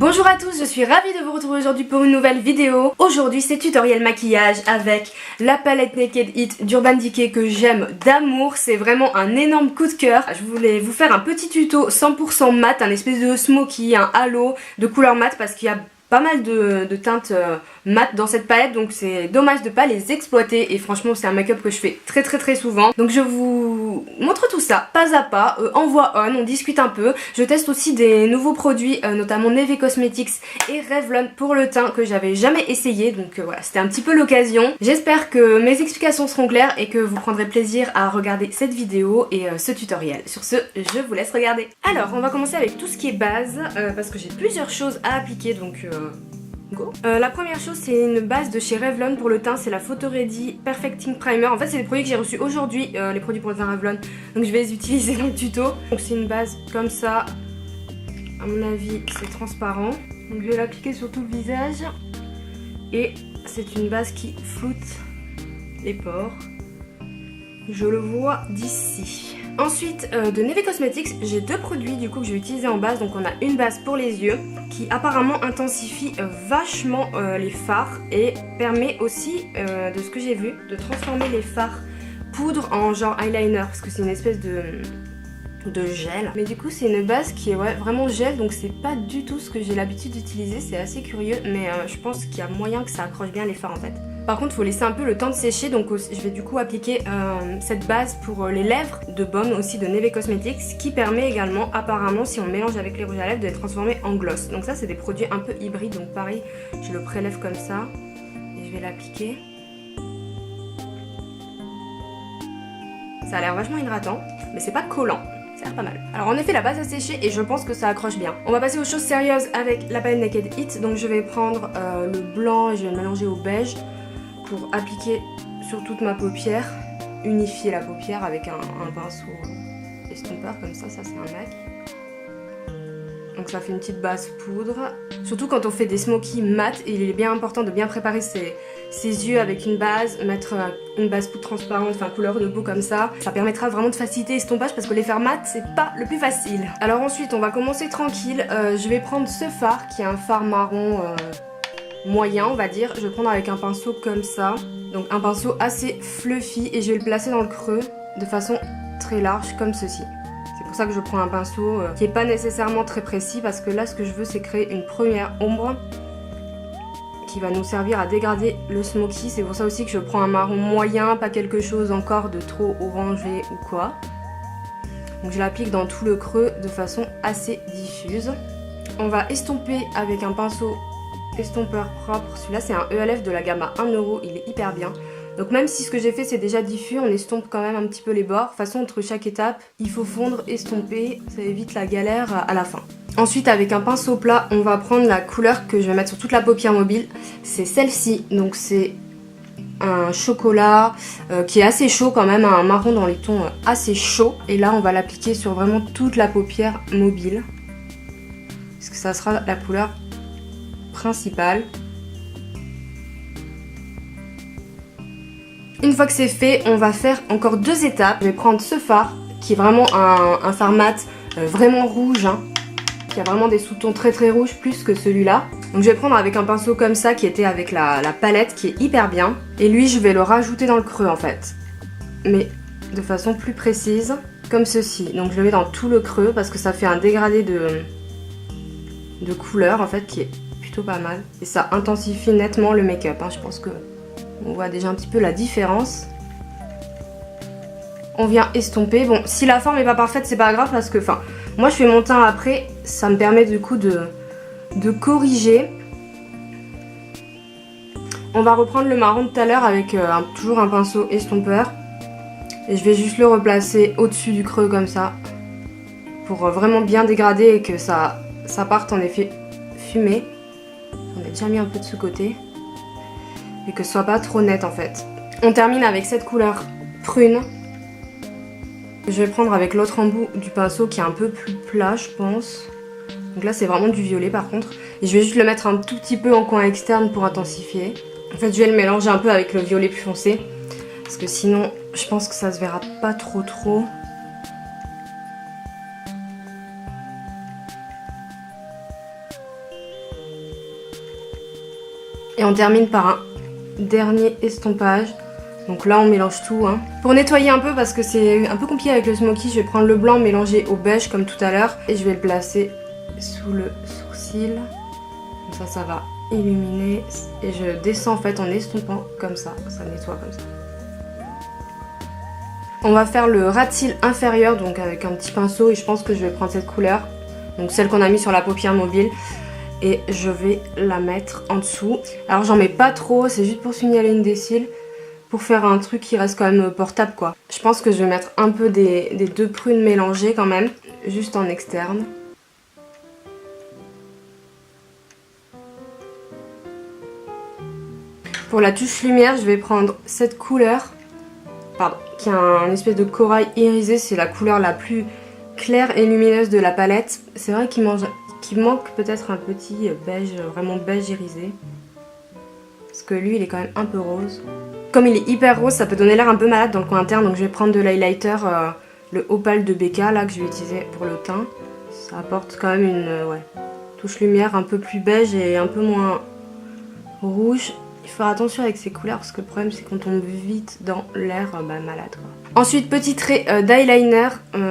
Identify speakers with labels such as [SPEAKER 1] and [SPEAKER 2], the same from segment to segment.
[SPEAKER 1] Bonjour à tous, je suis ravie de vous retrouver aujourd'hui pour une nouvelle vidéo. Aujourd'hui c'est tutoriel maquillage avec la palette Naked It d'Urban Decay que j'aime d'amour. C'est vraiment un énorme coup de cœur. Je voulais vous faire un petit tuto 100% mat, un espèce de smoky, un halo de couleur mat parce qu'il y a pas mal de teintes mat dans cette palette, donc c'est dommage de pas les exploiter et franchement c'est un make-up que je fais très souvent. Donc je vous montre tout ça pas à pas, en voix on discute un peu. Je teste aussi des nouveaux produits, notamment Neve Cosmetics et Revlon pour le teint que j'avais jamais essayé, donc voilà, c'était un petit peu l'occasion. J'espère que mes explications seront claires et que vous prendrez plaisir à regarder cette vidéo et ce tutoriel. Sur ce, je vous laisse regarder. Alors on va commencer avec tout ce qui est base, parce que j'ai plusieurs choses à appliquer, donc go. La première chose, c'est une base de chez Revlon pour le teint, c'est la Photo Ready Perfecting Primer. En fait c'est des produits que j'ai reçus aujourd'hui, les produits pour le teint Revlon, donc je vais les utiliser dans le tuto. Donc c'est une base comme ça, à mon avis c'est transparent, donc je vais l'appliquer sur tout le visage et c'est une base qui floute les pores, je le vois d'ici. Ensuite de Neve Cosmetics, j'ai deux produits du coup que je vais utiliser en base. Donc on a une base pour les yeux qui apparemment intensifie vachement les fards et permet aussi, de ce que j'ai vu, de transformer les fards poudre en genre eyeliner parce que c'est une espèce de gel. Mais du coup c'est une base qui est vraiment gel, donc c'est pas du tout ce que j'ai l'habitude d'utiliser, c'est assez curieux, mais je pense qu'il y a moyen que ça accroche bien les fards en fait. Par contre il faut laisser un peu le temps de sécher, donc je vais du coup appliquer cette base pour les lèvres de baume aussi de Neve Cosmetics qui permet également apparemment, si on mélange avec les rouges à lèvres, de les transformer en gloss. Donc ça c'est des produits un peu hybrides, donc pareil je le prélève comme ça et je vais l'appliquer. Ça a l'air vachement hydratant mais c'est pas collant. Pas mal. Alors en effet la base a séché et je pense que ça accroche bien. On va passer aux choses sérieuses avec la palette Naked It. Donc je vais prendre le blanc et je vais le mélanger au beige pour appliquer sur toute ma paupière, unifier la paupière avec un pinceau estompeur comme ça c'est un MAC. Donc ça fait une petite base poudre. Surtout quand on fait des smoky mat, il est bien important de bien préparer ses yeux avec une base, mettre une base poudre transparente, enfin couleur de peau comme ça. Ça permettra vraiment de faciliter l'estompage parce que les fards mat c'est pas le plus facile. Alors ensuite on va commencer tranquille. Je vais prendre ce fard qui est un fard marron moyen on va dire. Je vais le prendre avec un pinceau comme ça. Donc un pinceau assez fluffy et je vais le placer dans le creux de façon très large comme ceci. C'est pour ça que je prends un pinceau qui n'est pas nécessairement très précis parce que là ce que je veux c'est créer une première ombre qui va nous servir à dégrader le smoky. C'est pour ça aussi que je prends un marron moyen, pas quelque chose encore de trop orangé ou quoi. Donc je l'applique dans tout le creux de façon assez diffuse. On va estomper avec un pinceau estompeur propre. Celui-là c'est un ELF de la gamme à 1 €, il est hyper bien. Donc même si ce que j'ai fait c'est déjà diffus, on estompe quand même un petit peu les bords. De toute façon entre chaque étape, il faut fondre, estomper, ça évite la galère à la fin. Ensuite avec un pinceau plat, on va prendre la couleur que je vais mettre sur toute la paupière mobile. C'est celle-ci, donc c'est un chocolat qui est assez chaud quand même, un marron dans les tons assez chauds. Et là on va l'appliquer sur vraiment toute la paupière mobile. Parce que ça sera la couleur principale. Une fois que c'est fait, on va faire encore deux étapes. Je vais prendre ce fard, qui est vraiment un fard mat, vraiment rouge, hein, qui a vraiment des sous-tons très rouges, plus que celui-là. Donc je vais prendre avec un pinceau comme ça, qui était avec la palette, qui est hyper bien. Et lui, je vais le rajouter dans le creux en fait. Mais de façon plus précise, comme ceci. Donc je le mets dans tout le creux, parce que ça fait un dégradé de couleur en fait, qui est plutôt pas mal. Et ça intensifie nettement le make-up, hein, je pense que... on voit déjà un petit peu la différence. On vient estomper. Bon, si la forme n'est pas parfaite, c'est pas grave parce que, enfin, moi je fais mon teint après, ça me permet du coup de corriger. On va reprendre le marron de tout à l'heure avec toujours un pinceau estompeur. Et je vais juste le replacer au-dessus du creux comme ça. Pour vraiment bien dégrader et que ça parte en effet fumé. On a déjà mis un peu de ce côté. Et que ce soit pas trop net en fait. On termine avec cette couleur prune. Je vais prendre avec l'autre embout du pinceau qui est un peu plus plat je pense. Donc là c'est vraiment du violet par contre. Et je vais juste le mettre un tout petit peu en coin externe pour intensifier. En fait je vais le mélanger un peu avec le violet plus foncé. Parce que sinon je pense que ça se verra pas trop. Et on termine par un dernier estompage. Donc là on mélange tout hein. Pour nettoyer un peu parce que c'est un peu compliqué avec le smoky, je vais prendre le blanc mélangé au beige comme tout à l'heure. Et je vais le placer sous le sourcil. Comme ça va illuminer. Et je descends en fait en estompant comme ça nettoie comme ça. On va faire le ras de cils inférieur, donc avec un petit pinceau, et je pense que je vais prendre cette couleur, donc celle qu'on a mis sur la paupière mobile, et je vais la mettre en dessous. Alors j'en mets pas trop, c'est juste pour signaler une des cils, pour faire un truc qui reste quand même portable quoi. Je pense que je vais mettre un peu des deux prunes mélangées quand même, juste en externe. Pour la touche lumière, je vais prendre cette couleur, qui a un espèce de corail irisé, c'est la couleur la plus claire et lumineuse de la palette. C'est vrai qu'il manque peut-être un petit beige, vraiment beige irisé. Parce que lui il est quand même un peu rose. Comme il est hyper rose, ça peut donner l'air un peu malade dans le coin interne, donc je vais prendre de l'highlighter, le Opal de BK là que je vais utiliser pour le teint. Ça apporte quand même une touche lumière un peu plus beige et un peu moins rouge. Il faut faire attention avec ces couleurs parce que le problème c'est qu'on tombe vite dans l'air malade quoi. Ensuite petit trait d'eyeliner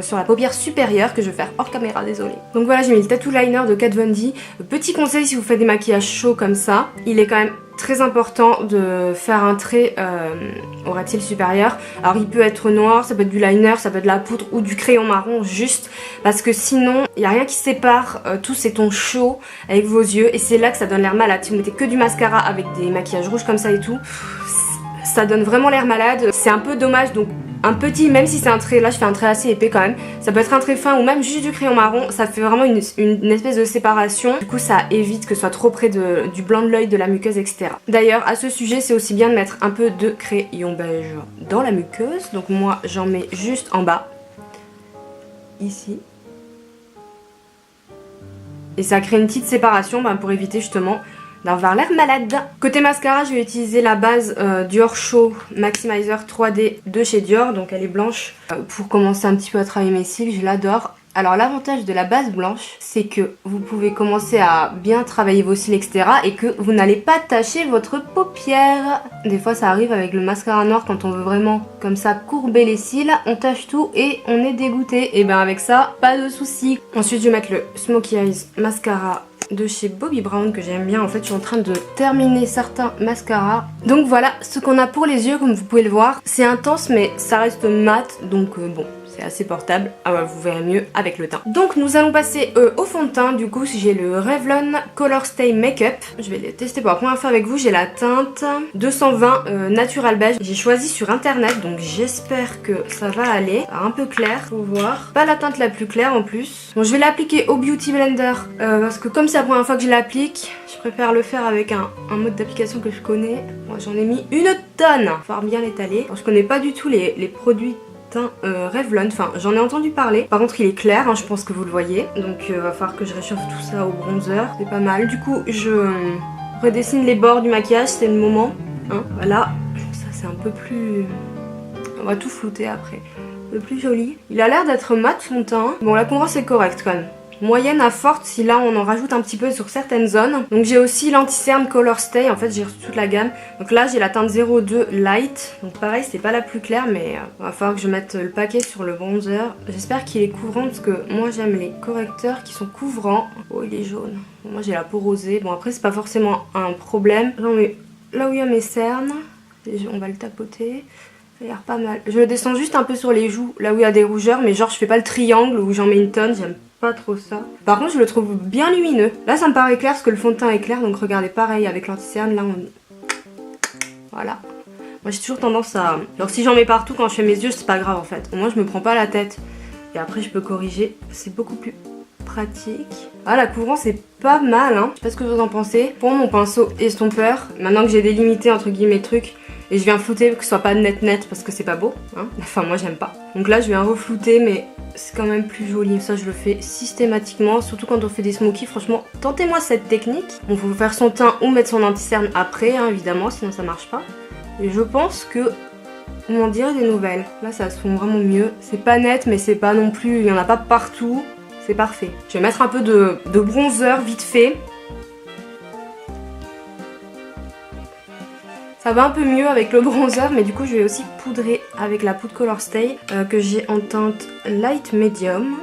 [SPEAKER 1] sur la paupière supérieure que je vais faire hors caméra, désolée. Donc voilà, j'ai mis le Tattoo Liner de Kat Von D. Petit conseil si vous faites des maquillages chauds comme ça, il est quand même très important de faire un trait au ras de cils supérieur. Alors il peut être noir, ça peut être du liner, ça peut être de la poudre ou du crayon marron juste parce que sinon il n'y a rien qui sépare tous ces tons chauds avec vos yeux et c'est là que ça donne l'air malade. Si vous mettez que du mascara avec des maquillages rouges comme ça et tout, ça donne vraiment l'air malade. C'est un peu dommage, donc un petit, même si c'est un trait, là je fais un trait assez épais quand même, ça peut être un trait fin ou même juste du crayon marron, ça fait vraiment une espèce de séparation, du coup ça évite que ce soit trop près du blanc de l'œil, de la muqueuse, etc. D'ailleurs à ce sujet c'est aussi bien de mettre un peu de crayon beige dans la muqueuse, donc moi j'en mets juste en bas, ici, et ça crée une petite séparation pour éviter justement d'avoir l'air malade. Côté mascara, je vais utiliser la base Dior Show Maximizer 3D de chez Dior, donc elle est blanche, pour commencer un petit peu à travailler mes cils, je l'adore. Alors l'avantage de la base blanche, c'est que vous pouvez commencer à bien travailler vos cils, etc. et que vous n'allez pas tacher votre paupière. Des fois ça arrive avec le mascara noir quand on veut vraiment comme ça courber les cils, on tache tout et on est dégoûté. Et bien avec ça, pas de souci. Ensuite je vais mettre le Smokey Eyes Mascara de chez Bobbi Brown que j'aime bien. En fait je suis en train de terminer certains mascaras. Donc voilà ce qu'on a pour les yeux, comme vous pouvez le voir. C'est intense mais ça reste mat, donc bon, c'est assez portable. Ah ouais, vous verrez mieux avec le teint. Donc nous allons passer au fond de teint. Du coup j'ai le Revlon Color Stay Makeup. Je vais les tester pour la première fois avec vous. J'ai la teinte 220 Natural Beige. J'ai choisi sur internet, donc j'espère que ça va aller. Un peu clair, faut voir. Pas la teinte la plus claire en plus. Bon, je vais l'appliquer au Beauty Blender parce que comme c'est la première fois que je l'applique, je préfère le faire avec un mode d'application que je connais. Moi j'en ai mis une tonne. Faut falloir bien l'étaler. Je connais pas du tout les produits Revlon, enfin j'en ai entendu parler. Par contre il est clair, je pense que vous le voyez. Donc va falloir que je réchauffe tout ça au bronzer. C'est pas mal. Du coup je redessine les bords du maquillage, c'est le moment. Voilà, ça c'est un peu plus... On va tout flouter après. Un peu plus joli. Il a l'air d'être mat son teint. Bon la couleur c'est correct quand même. Moyenne à forte si là on en rajoute un petit peu sur certaines zones. Donc j'ai aussi l'anti-cerne Color Stay, en fait j'ai reçu toute la gamme. Donc là j'ai la teinte 02 Light, donc pareil c'est pas la plus claire mais va falloir que je mette le paquet sur le bronzer. J'espère qu'il est couvrant parce que moi j'aime les correcteurs qui sont couvrants. Oh il est jaune, moi j'ai la peau rosée, bon après c'est pas forcément un problème. J'en mets là où il y a mes cernes, et on va le tapoter. Ça a l'air pas mal. Je le descends juste un peu sur les joues, là où il y a des rougeurs, mais genre je fais pas le triangle où j'en mets une tonne, j'aime pas trop ça. Par contre je le trouve bien lumineux. Là ça me paraît clair parce que le fond de teint est clair, donc regardez pareil avec l'anti-cerne, là on... Voilà. Moi j'ai toujours tendance à... Alors si j'en mets partout quand je fais mes yeux, c'est pas grave en fait. Au moins je me prends pas la tête. Et après je peux corriger, c'est beaucoup plus pratique. Ah la couvrance c'est pas mal Je sais pas ce que vous en pensez. Pour mon pinceau estompeur, maintenant que j'ai délimité entre guillemets le truc, et je viens flouter que ce soit pas net parce que c'est pas beau, Enfin moi j'aime pas. Donc là je viens reflouter mais c'est quand même plus joli. Ça je le fais systématiquement, surtout quand on fait des smokies. Franchement tentez-moi cette technique. On peut faire son teint ou mettre son anti-cerne après évidemment, sinon ça marche pas. Et je pense que on m'en dirait des nouvelles. Là ça se fond vraiment mieux. C'est pas net mais c'est pas non plus, il y en a pas partout. C'est parfait. Je vais mettre un peu de bronzer vite fait. Ça va un peu mieux avec le bronzer, mais du coup je vais aussi poudrer avec la poudre Color Stay que j'ai en teinte Light Medium.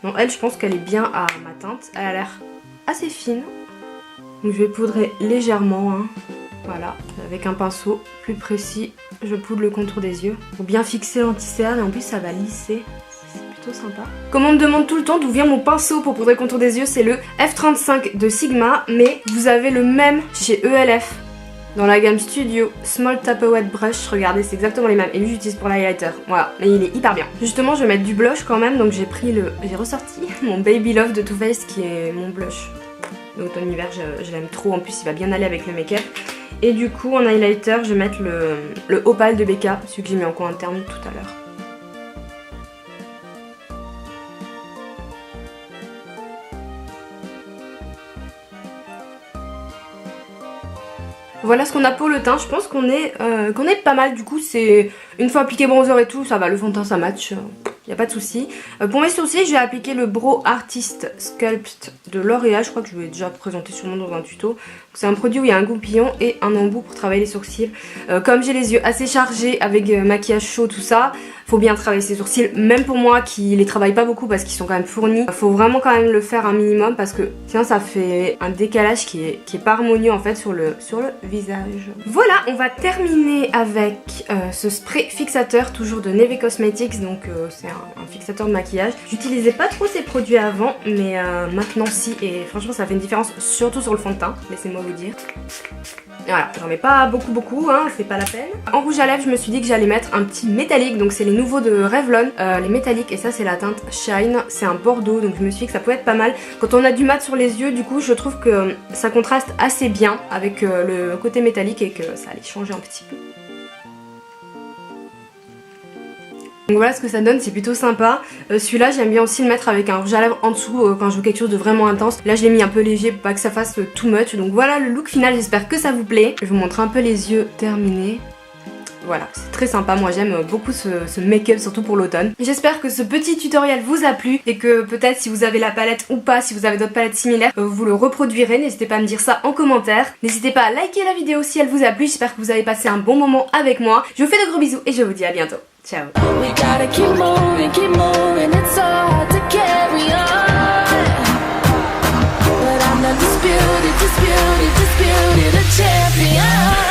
[SPEAKER 1] Bon, elle, je pense qu'elle est bien à ma teinte. Elle a l'air assez fine. Donc je vais poudrer légèrement, hein. Voilà, avec un pinceau plus précis, je poudre le contour des yeux pour bien fixer l'anti-cerne et en plus ça va lisser. Sympa. Comme on me demande tout le temps d'où vient mon pinceau pour poudrer le contour des yeux, c'est le F35 de Sigma, mais vous avez le même chez ELF dans la gamme Studio Small Taper Wet Brush. Regardez, c'est exactement les mêmes et lui j'utilise pour l'highlighter. Voilà, et il est hyper bien. Justement, je vais mettre du blush quand même, donc j'ai ressorti mon Baby Love de Too Faced qui est mon blush d'automne-hiver. Je l'aime trop, en plus il va bien aller avec le make-up. Et du coup en highlighter, je vais mettre le Opal de Becca, celui que j'ai mis en coin interne tout à l'heure. Voilà ce qu'on a pour le teint, je pense qu'on est pas mal. Du coup c'est une fois appliqué bronzer et tout, ça va, le fond de teint ça match, y a pas de souci. Pour mes sourcils, je vais appliquer le Brow Artist Sculpt de L'Oréal, je crois que je vous l'ai déjà présenté sûrement dans un tuto. C'est un produit où il y a un goupillon et un embout pour travailler les sourcils. Comme j'ai les yeux assez chargés avec maquillage chaud tout ça, faut bien travailler ses sourcils, même pour moi qui les travaille pas beaucoup parce qu'ils sont quand même fournis. Faut vraiment quand même le faire un minimum parce que sinon ça fait un décalage qui est pas harmonieux en fait sur le visage. Voilà, on va terminer avec ce spray fixateur toujours de Neve Cosmetics, donc c'est un fixateur de maquillage. J'utilisais pas trop ces produits avant, mais maintenant si, et franchement ça fait une différence surtout sur le fond de teint, laissez-moi vous dire. Voilà, j'en mets pas beaucoup, hein, c'est pas la peine. En rouge à lèvres, je me suis dit que j'allais mettre un petit métallique, donc c'est les nouveaux de Revlon, les métalliques, et ça c'est la teinte Shine, c'est un bordeaux, donc je me suis dit que ça pouvait être pas mal. Quand on a du mat sur les yeux, du coup je trouve que ça contraste assez bien avec le côté métallique et que ça allait changer un petit peu. Donc voilà ce que ça donne, c'est plutôt sympa. Celui-là j'aime bien aussi le mettre avec un rouge à lèvres en dessous quand je veux quelque chose de vraiment intense. Là je l'ai mis un peu léger pour pas que ça fasse too much. Donc voilà le look final, j'espère que ça vous plaît. Je vais vous montrer un peu les yeux terminés. Voilà, c'est très sympa, moi j'aime beaucoup ce make-up, surtout pour l'automne. J'espère que ce petit tutoriel vous a plu et que peut-être si vous avez la palette ou pas, si vous avez d'autres palettes similaires, vous le reproduirez. N'hésitez pas à me dire ça en commentaire. N'hésitez pas à liker la vidéo si elle vous a plu, j'espère que vous avez passé un bon moment avec moi. Je vous fais de gros bisous et je vous dis à bientôt. Ciao. We gotta keep moving, it's so hard to carry on. But I'm the disputed champion.